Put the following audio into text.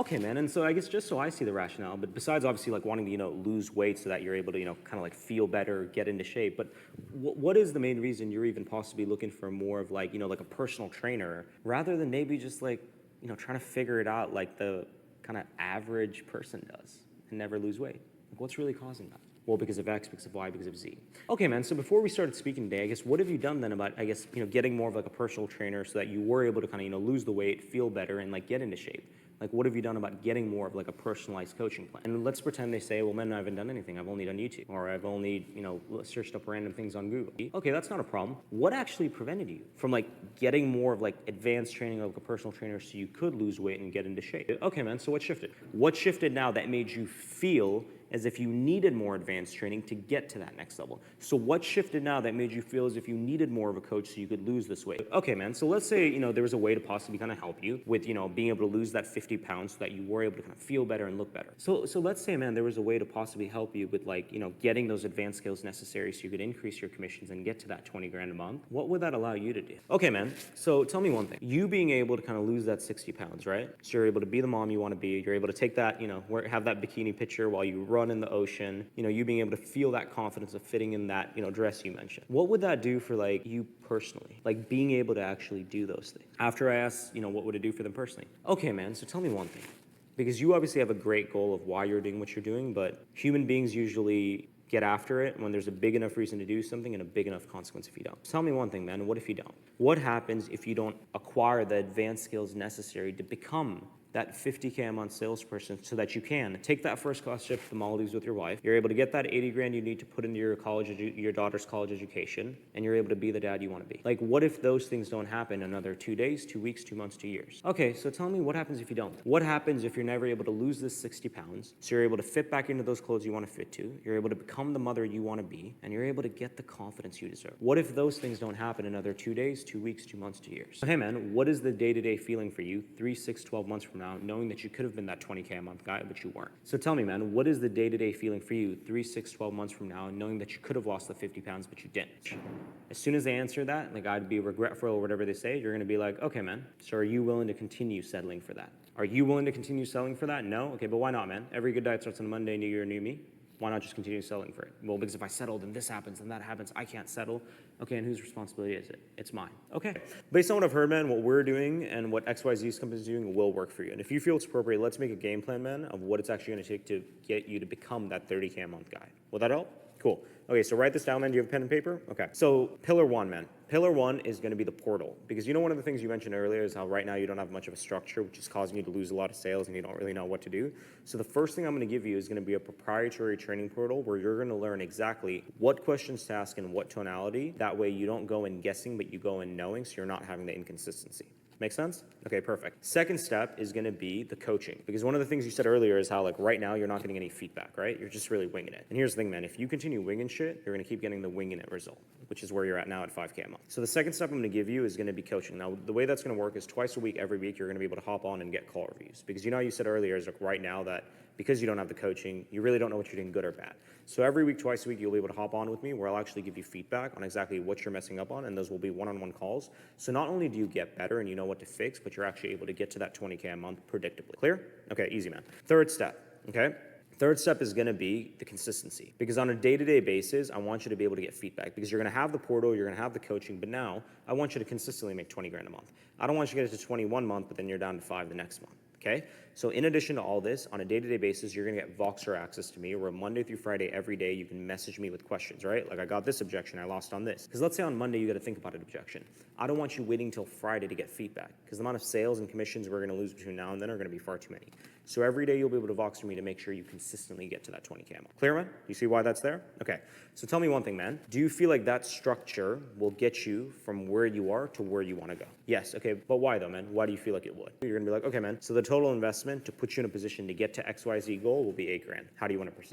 Okay, man. And so I guess just so I see the rationale, but besides obviously like wanting to, lose weight so that you're able to, kind of like feel better, get into shape, but what is the main reason you're even possibly looking for more of like, like a personal trainer rather than maybe just like, trying to figure it out like the kind of average person does and never lose weight? Like what's really causing that? Well, because of X, because of Y, because of Z. Okay, man, so before we started speaking today, I guess what have you done then about, I guess, getting more of like a personal trainer so that you were able to kind of, lose the weight, feel better, and like get into shape? Like, what have you done about getting more of like a personalized coaching plan? And let's pretend they say, well, man, I haven't done anything. I've only done YouTube, or I've only, searched up random things on Google. Okay, that's not a problem. What actually prevented you from like getting more of like advanced training of like a personal trainer so you could lose weight and get into shape? Okay, man, so what shifted? What shifted now that made you feel as if you needed more advanced training to get to that next level? So what shifted now that made you feel as if you needed more of a coach so you could lose this weight? Okay, man, so let's say, there was a way to possibly kind of help you with, being able to lose that 50 pounds so that you were able to kind of feel better and look better. So let's say, man, there was a way to possibly help you with like, getting those advanced skills necessary so you could increase your commissions and get to that 20 grand a month. What would that allow you to do? Okay, man, so tell me one thing. You being able to kind of lose that 60 pounds, right? So you're able to be the mom you want to be. You're able to take that, have that bikini picture while you run in the ocean, you being able to feel that confidence of fitting in that, dress you mentioned. What would that do for like you personally? Like being able to actually do those things. After I asked, what would it do for them personally? Okay, man, so tell me one thing. Because you obviously have a great goal of why you're doing what you're doing, but human beings usually get after it when there's a big enough reason to do something and a big enough consequence if you don't. Tell me one thing, man, what if you don't? What happens if you don't acquire the advanced skills necessary to become that 50K a month salesperson so that you can take that first class trip to the Maldives with your wife? You're able to get that 80 grand you need to put into your daughter's college education, and you're able to be the dad you want to be. Like, what if those things don't happen in another 2 days, 2 weeks, 2 months, 2 years? Okay, so tell me what happens if you don't? What happens if you're never able to lose this 60 pounds, so you're able to fit back into those clothes you want to fit to, you're able to become the mother you want to be, and you're able to get the confidence you deserve? What if those things don't happen in another 2 days, 2 weeks, 2 months, 2 years? So, hey man, what is the day-to-day feeling for you 3, 6, 12 months from now, knowing that you could have been that 20K a month guy, but you weren't? So tell me, man, what is the day-to-day feeling for you 3, 6, 12 months from now, knowing that you could have lost the 50 pounds, but you didn't? As soon as they answer that, like I'd be regretful or whatever they say, you're gonna be like, okay, man, so are you willing to continue settling for that? Are you willing to continue selling for that? No? Okay, but why not, man? Every good diet starts on Monday, new year, new me. Why not just continue selling for it? Well, because if I settle, then this happens, and that happens. I can't settle. Okay, and whose responsibility is it? It's mine. Okay. Based on what I've heard, man, what we're doing and what XYZ's company is doing will work for you. And if you feel it's appropriate, let's make a game plan, man, of what it's actually going to take to get you to become that 30K a month guy. Will that help? Cool. Okay, so write this down, man. Do you have a pen and paper? Okay. So pillar one, man. Pillar one is going to be the portal. Because one of the things you mentioned earlier is how right now you don't have much of a structure, which is causing you to lose a lot of sales and you don't really know what to do. So the first thing I'm going to give you is going to be a proprietary training portal where you're going to learn exactly what questions to ask and what tonality. That way you don't go in guessing, but you go in knowing, so you're not having the inconsistency. Make sense? Okay, perfect. Second step is going to be the coaching. Because one of the things you said earlier is how like right now you're not getting any feedback, right? You're just really winging it. And here's the thing, man, if you continue winging shit, you're going to keep getting the winging it result, which is where you're at now at 5K a month. So the second step I'm going to give you is going to be coaching. Now, the way that's going to work is twice a week, every week, you're going to be able to hop on and get call reviews. Because how you said earlier is like right now that because you don't have the coaching, you really don't know what you're doing good or bad. So every week, twice a week, you'll be able to hop on with me where I'll actually give you feedback on exactly what you're messing up on, and those will be one-on-one calls. So not only do you get better and you know what to fix, but you're actually able to get to that 20K a month predictably. Clear? Okay, easy, man. Third step, okay? Third step is going to be the consistency, because on a day-to-day basis, I want you to be able to get feedback because you're going to have the portal, you're going to have the coaching, but now I want you to consistently make 20 grand a month. I don't want you to get it to 21 month, but then you're down to 5 the next month. Okay, so in addition to all this, on a day-to-day basis, you're gonna get Voxer access to me, where Monday through Friday, every day, you can message me with questions, right? Like, I got this objection, I lost on this. Because let's say on Monday, you gotta think about an objection. I don't want you waiting till Friday to get feedback, because the amount of sales and commissions we're gonna lose between now and then are gonna be far too many. So every day, you'll be able to Voxer me to make sure you consistently get to that 20K a month. Clear, man? You see why that's there? Okay, so tell me one thing, man. Do you feel like that structure will get you from where you are to where you wanna go? Yes, okay, but why though, man? Why do you feel like it would? You're gonna be like, okay, man, so the total investment to put you in a position to get to XYZ goal will be 8 grand. How do you want to proceed?